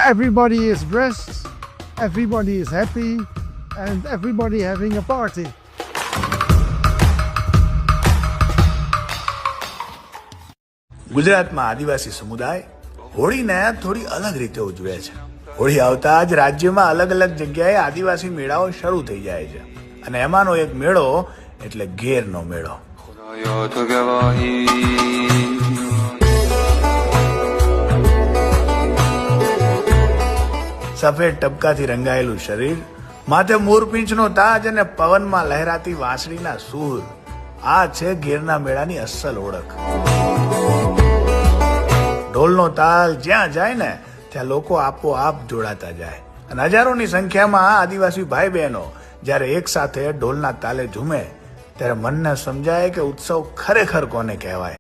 everybody is dressed, everybody is happy, and everybody having a party. ગુજરાતમાં આદિવાસી સમુદાય હોળીને થોડી અલગ રીતે ઉજવે છે. હોળી આવતા જ રાજ્યમાં અલગ અલગ જગ્યાએ આદિવાસી મેળાઓ શરૂ થઈ જાય છે અને એમાંનો એક મેળો એટલે ઘેરનો મેળો. સફેદ ટપકાથી રંગાયેલું શરીર, માથે મોરપીંછનો તાજ અને પવનમાં લહેરાતી વાંસળીના સૂર, આ છે ઘેરના મેળાની અસલ ઓળખ. ઢોલનો તાલ જ્યાં જાય ને ત્યાં લોકો આપોઆપ જોડાતા જાય અને હજારોની સંખ્યામાં આદિવાસી ભાઈ બહેનો જ્યારે એક સાથે ઢોલના તાલે ઝૂમે ત્યારે મનને સમજાય કે ઉત્સવ ખરેખર કોને કહેવાય.